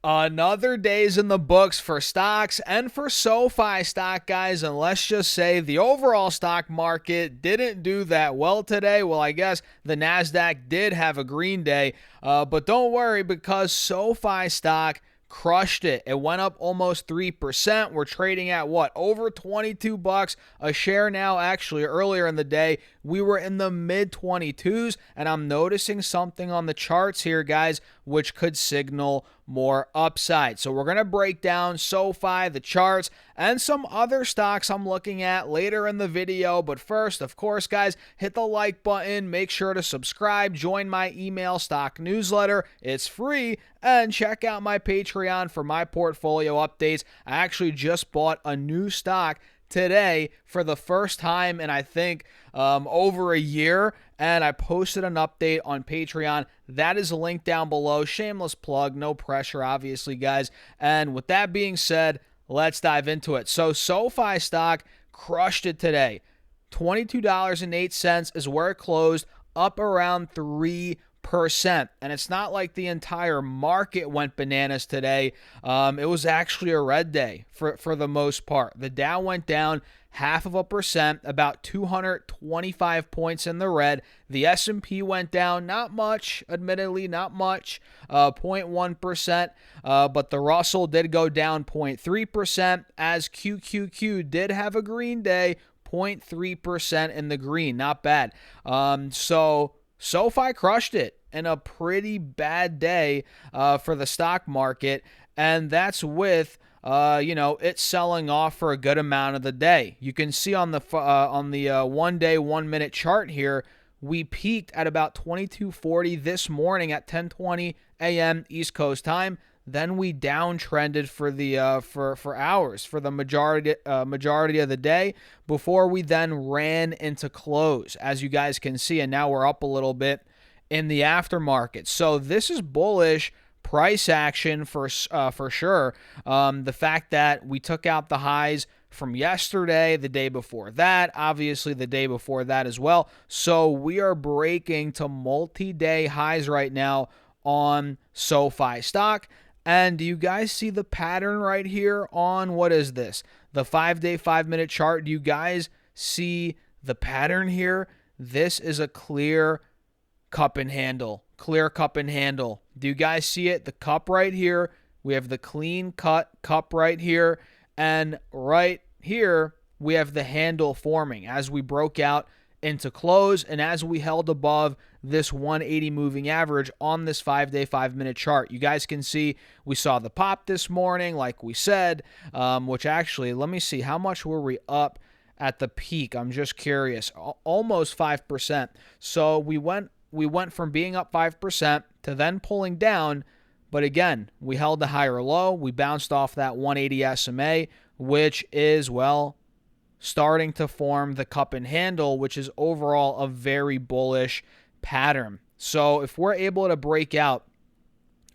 Another day's in the books for stocks and for SoFi stock, guys, and let's just say the overall stock market didn't do that well today. Well, I guess the NASDAQ did have a green day, but don't worry because SoFi stock crushed it. It went up almost 3%. We're trading at what? Over 22 bucks a share now. Actually, earlier in the day, we were in the mid 22s, and I'm noticing something on the charts here, guys, which could signal more upside. So we're going to break down SoFi, the charts, and some other stocks I'm looking at later in the video. But first, of course, guys, hit the like button, make sure to subscribe, join my email stock newsletter. It's free, and check out my Patreon for my portfolio updates. I actually just bought a new stock today for the first time in I think over a year, and I posted an update on Patreon. That is linked down below. Shameless plug, no pressure, obviously, guys. And with that being said, let's dive into it. So SoFi stock crushed it today. $22.08 is where it closed, up around 3%. And it's not like the entire market went bananas today. It was actually a red day for the most part. The Dow went down 0.5%, about 225 points in the red. The S&P went down, not much, admittedly, not much, 0.1%, but the Russell did go down 0.3%, as QQQ did have a green day, 0.3% in the green, not bad. So SoFi crushed it in a pretty bad day for the stock market, and that's with it's selling off for a good amount of the day. You can see on the 1 day, 1 minute chart here, we peaked at about 2240 this morning at 10:20 a.m. East Coast time. Then we downtrended for the for hours for the majority of the day before we then ran into close, as you guys can see, and now we're up a little bit in the aftermarket. So this is bullish price action for sure. The fact that we took out the highs from yesterday, the day before that, obviously the day before that as well. So we are breaking to multi-day highs right now on SoFi stock. And do you guys see the pattern right here on, what is this? The 5-day, 5-minute chart. Do you guys see the pattern here? This is a clear cup and handle. Clear cup and handle. Do you guys see it? The cup right here. We have the clean cut cup right here. And right here, we have the handle forming as we broke out into close and as we held above this 180 moving average on this 5-day, 5-minute chart. You guys can see we saw the pop this morning, like we said, which actually, let me see, how much were we up at the peak? I'm just curious. Almost 5%. So we went from being up 5% to then pulling down, but again, we held the higher low. We bounced off that 180 SMA, which is, well, starting to form the cup and handle, which is overall a very bullish pattern. So if we're able to break out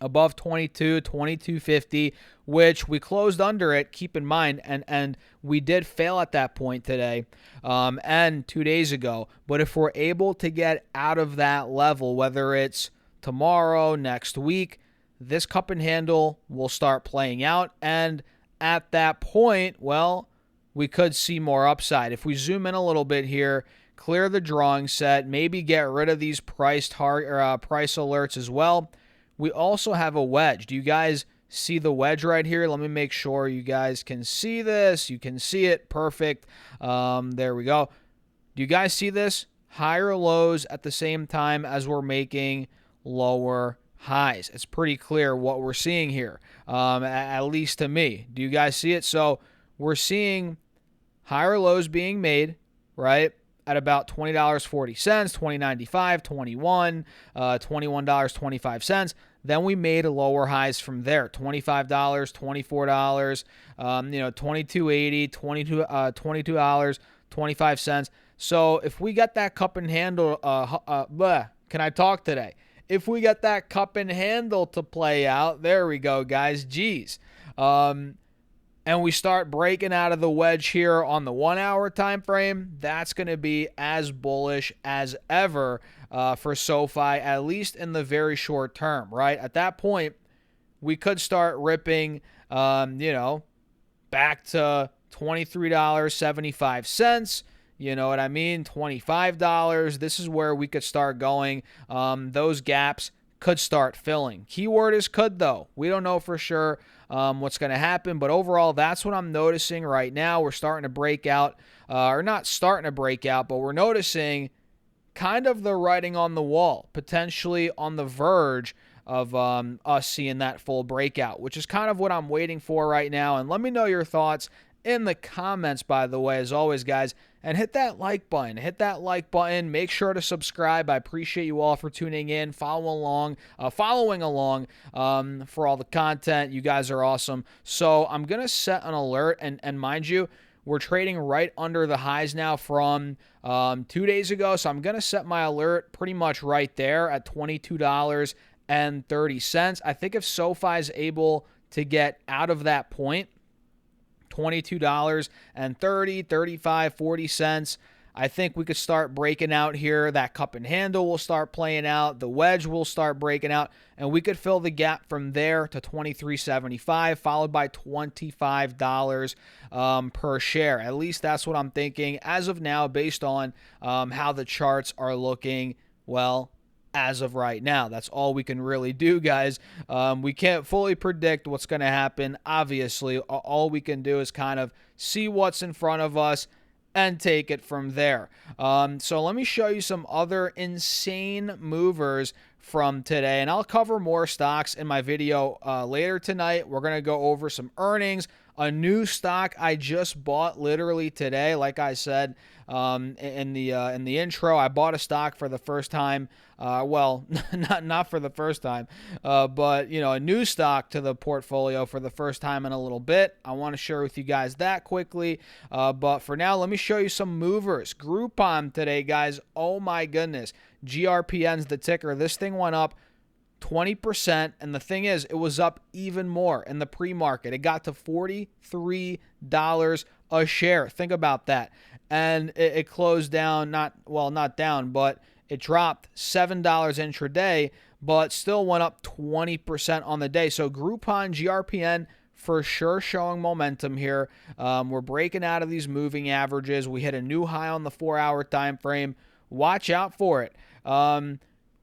above 2250, which we closed under it, keep in mind, and we did fail at that point today and 2 days ago. But if we're able to get out of that level, whether it's tomorrow, next week, this cup and handle will start playing out. And at that point, well, we could see more upside. If we zoom in a little bit here, clear the drawing set, maybe get rid of these price alerts as well. We also have a wedge. Do you guys see the wedge right here? Let me make sure you guys can see this. You can see it. Perfect. There we go. Do you guys see this? Higher lows at the same time as we're making lower highs. It's pretty clear what we're seeing here, at least to me. Do you guys see it? So we're seeing higher lows being made, right, at about $20.40, $20.95, $21, $21.25. Then we made lower highs from there, $25, $24, $22.80, $22.25. So if we get that cup and handle, can I talk today? If we get that cup and handle to play out, there we go, guys. Geez. And we start breaking out of the wedge here on the 1 hour time frame, that's going to be as bullish as ever for SoFi, at least in the very short term, right? At that point, we could start ripping, back to $23.75. You know what I mean? $25. This is where we could start going. Those gaps could start filling. Keyword is could, though. We don't know for sure what's going to happen, but overall, that's what I'm noticing right now. We're starting to break out, or not starting to break out, but we're noticing kind of the writing on the wall, potentially on the verge of us seeing that full breakout, which is kind of what I'm waiting for right now. And let me know your thoughts in the comments, by the way, as always, guys. And hit that like button. Hit that like button. Make sure to subscribe. I appreciate you all for tuning in, following along for all the content. You guys are awesome. So I'm going to set an alert. And mind you, we're trading right under the highs now from 2 days ago. So I'm going to set my alert pretty much right there at $22.30. I think if Sofi is able to get out of that point, $22.30, 35, 40 cents. I think we could start breaking out here. That cup and handle will start playing out. The wedge will start breaking out. And we could fill the gap from there to $23.75, followed by $25 per share. At least that's what I'm thinking as of now, based on how the charts are looking, well, as of right now. That's all we can really do, guys. We can't fully predict what's going to happen. Obviously, all we can do is kind of see what's in front of us and take it from there. So let me show you some other insane movers from today, and I'll cover more stocks in my video later tonight. We're going to go over some earnings, a new stock I just bought literally today. Like I said in the intro, I bought a stock for the first time. Well, not for the first time, but a new stock to the portfolio for the first time in a little bit. I want to share with you guys that quickly. But for now, let me show you some movers. Groupon today, guys. Oh my goodness. GRPN's the ticker. This thing went up 20%, and the thing is, it was up even more in the pre-market. It got to $43 a share. Think about that. And it closed down, not down, but it dropped $7 intraday, but still went up 20% on the day. So Groupon, GRPN, for sure showing momentum here. We're breaking out of these moving averages. We hit a new high on the 4-hour time frame. Watch out for it.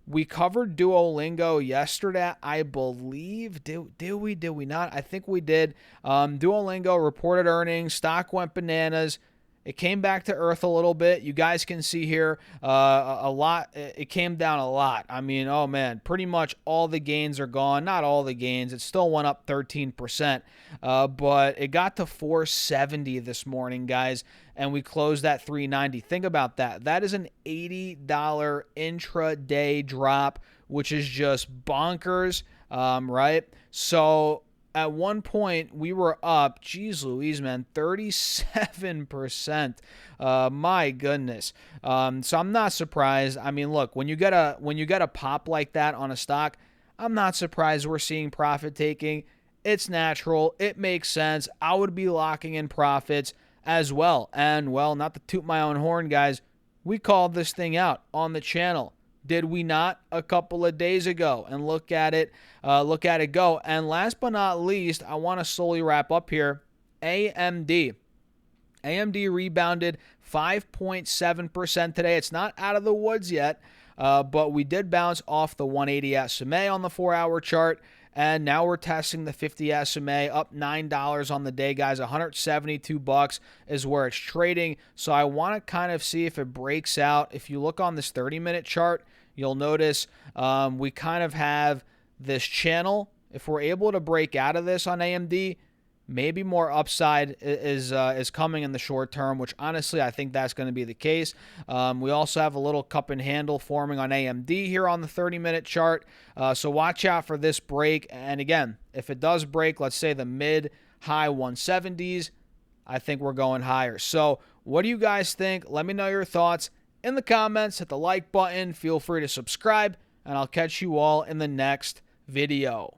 We covered Duolingo yesterday, I believe. Did we not? I think we did. Duolingo reported earnings. Stock went bananas. It came back to earth a little bit. You guys can see here a lot. It came down a lot. I mean, oh man, pretty much all the gains are gone. Not all the gains. It still went up 13%. But it got to 470 this morning, guys, and we closed at 390. Think about that. That is an $80 intraday drop, which is just bonkers, right? So at one point, we were up, geez Louise, man, 37%. My goodness. So I'm not surprised. I mean, look, when you get a pop like that on a stock, I'm not surprised we're seeing profit taking. It's natural. It makes sense. I would be locking in profits as well. And, well, not to toot my own horn, guys, we called this thing out on the channel. Did we not a couple of days ago? And look at it go. And last but not least, I want to slowly wrap up here. AMD. AMD rebounded 5.7% today. It's not out of the woods yet, but we did bounce off the 180 SMA on the 4-hour chart. And now we're testing the 50 SMA, up $9 on the day, guys. $172 is where it's trading. So I want to kind of see if it breaks out. If you look on this 30-minute chart, you'll notice we kind of have this channel. If we're able to break out of this on AMD, maybe more upside is coming in the short term, which honestly I think that's going to be the case. We also have a little cup and handle forming on AMD here on the 30-minute chart. So watch out for this break. And again, if it does break, let's say the mid-high 170s, I think we're going higher. So what do you guys think? Let me know your thoughts in the comments. Hit the like button. Feel free to subscribe, and I'll catch you all in the next video.